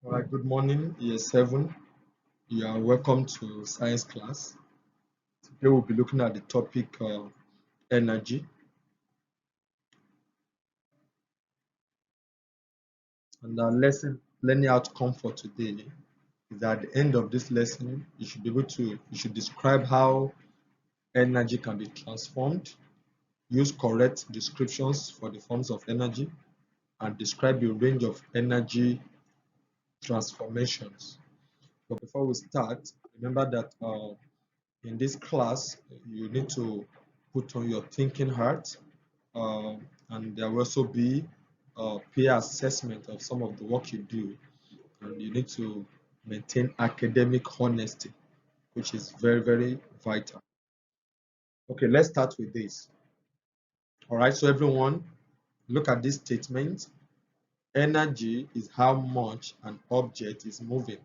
All right, good morning, year 7. You are welcome to science class. Today we'll be looking at the topic energy. And our lesson learning outcome for today is that at the end of this lesson, you should describe how energy can be transformed, use correct descriptions for the forms of energy, and describe the range of energy transformations. But before we start, remember that in this class, you need to put on your thinking hat, and there will also be a peer assessment of some of the work you do, and you need to maintain academic honesty, which is very, very vital. Okay, let's start with this. All right, so everyone, look at this statement. Energy is how much an object is moving.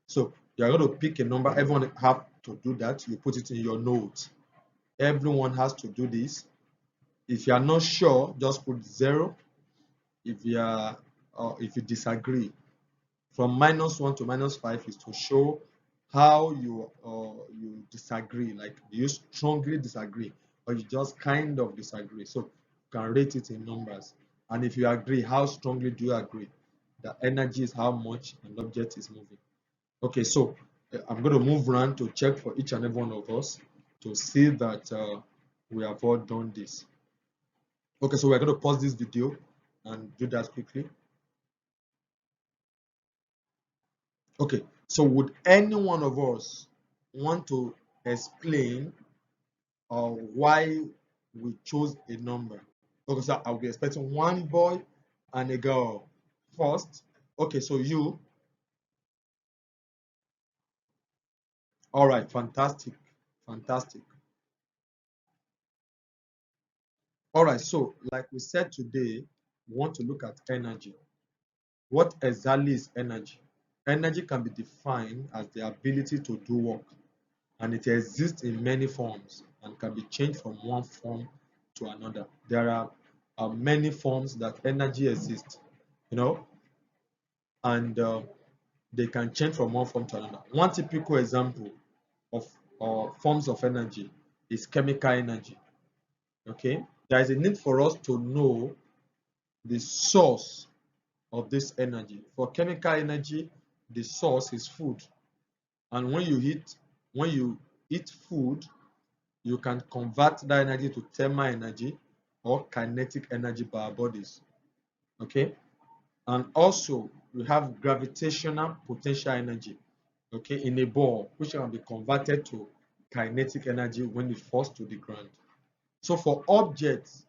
So you're going to pick a number. Everyone have to do that. You put it in your notes. Everyone has to do this. If you are not sure, just put 0. If you disagree, from -1 to -5 is to show how you disagree. Like, do you strongly disagree or you just kind of disagree? So you can rate it in numbers. And if you agree, how strongly do you agree that energy is how much an object is moving? Okay, so I'm going to move around to check for each and every one of us to see that we have all done this. Okay, so we're going to pause this video and do that quickly. Okay, so would any one of us want to explain why we chose a number? Okay, so I'll be expecting one boy and a girl first. Okay, so you. All right, fantastic, fantastic. All right, so like we said today, we want to look at energy. What exactly is energy? Energy can be defined as the ability to do work, and it exists in many forms and can be changed from one form to another. There are many forms that energy exists, you know, and they can change from one form to another. One typical example of forms of energy is chemical energy. Okay, there is a need for us to know the source of this energy. For chemical energy, the source is food, and when you eat food, you can convert that energy to thermal energy or kinetic energy by our bodies. Okay, and also we have gravitational potential energy, okay, in a ball, which can be converted to kinetic energy when it falls to the ground. So for objects,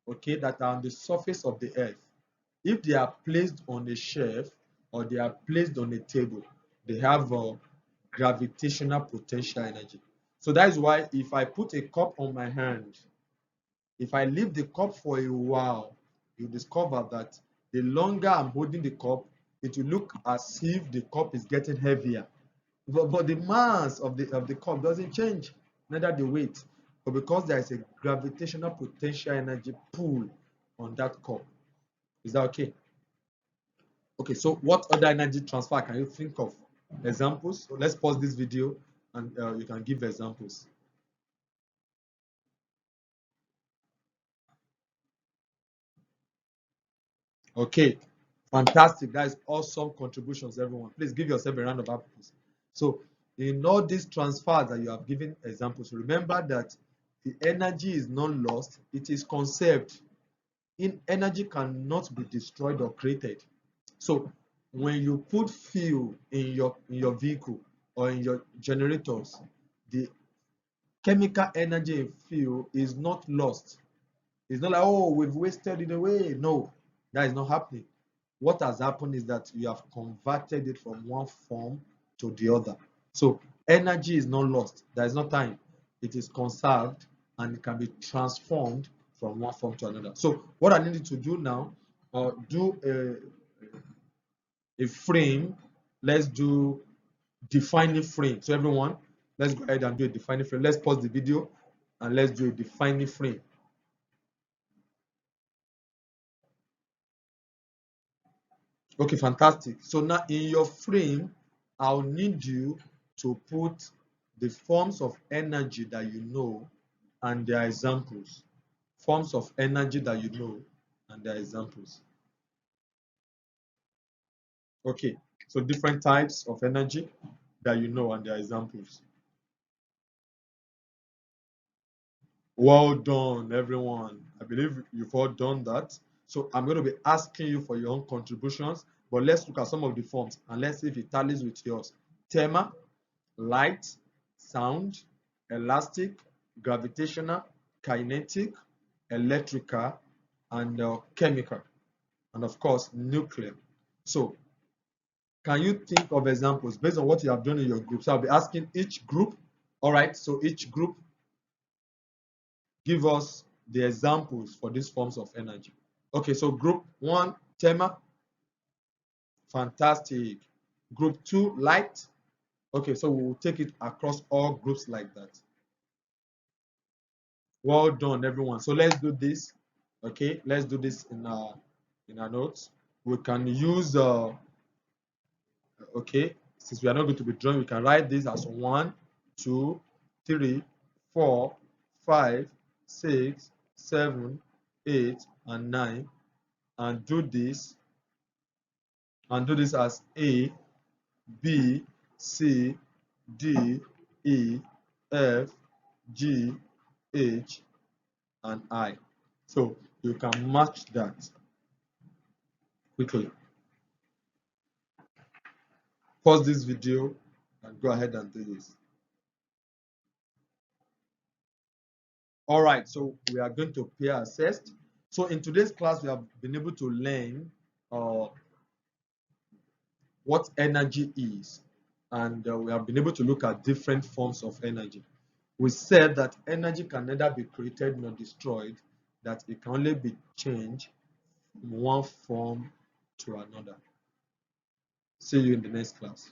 okay, that are on the surface of the earth, if they are placed on a shelf or they are placed on a table, they have gravitational potential energy. So that is why if I put a cup on my hand, if I leave the cup for a while, you discover that the longer I'm holding the cup, it will look as if the cup is getting heavier. But the mass of the cup doesn't change, neither the weight. But because there is a gravitational potential energy pull on that cup. Is that okay? Okay, so what other energy transfer can you think of? Examples? So let's pause this video and you can give examples. Okay, fantastic. That is awesome contributions, everyone. Please give yourself a round of applause. So, in all these transfers that you have given examples, remember that the energy is not lost, it is conserved. In energy cannot be destroyed or created. So, when you put fuel in your vehicle or in your generators, the chemical energy in fuel is not lost. It's not like, oh, we've wasted it away. No, that is not happening. What has happened is that you have converted it from one form to the other. So energy is not lost. There is no time. It is conserved and it can be transformed from one form to another. So what I need to do now, do a frame. Let's do defining frame. So everyone, let's go ahead and do a defining frame. Let's pause the video and let's do a defining frame. Okay, fantastic. So now in your frame, I'll need you to put the forms of energy that you know and their examples. Forms of energy that you know and their examples. Okay, so different types of energy that you know and their examples. Well done, everyone. I believe you've all done that. So I'm going to be asking you for your own contributions, but let's look at some of the forms and let's see if it tallies with yours. Thermal, light, sound, elastic, gravitational, kinetic, electrical, and chemical, and of course, nuclear. So can you think of examples based on what you have done in your group? So I'll be asking each group. All right, so each group give us the examples for these forms of energy. Okay, so group one, thermal, fantastic. Group two, light. Okay, so we will take it across all groups like that. Well done, everyone. So let's do this. Okay, let's do this in our notes. We can use okay, since we are not going to be drawing, we can write this as 1, 2, 3, 4, 5, 6, 7, 8, and 9, and do this as A, B, C, D, E, F, G, H, and I. So you can match that quickly. Pause this video and go ahead and do this. All right, so we are going to peer assessed. So in today's class, we have been able to learn what energy is, and we have been able to look at different forms of energy. We said that energy can neither be created nor destroyed, that it can only be changed from one form to another. See you in the next class.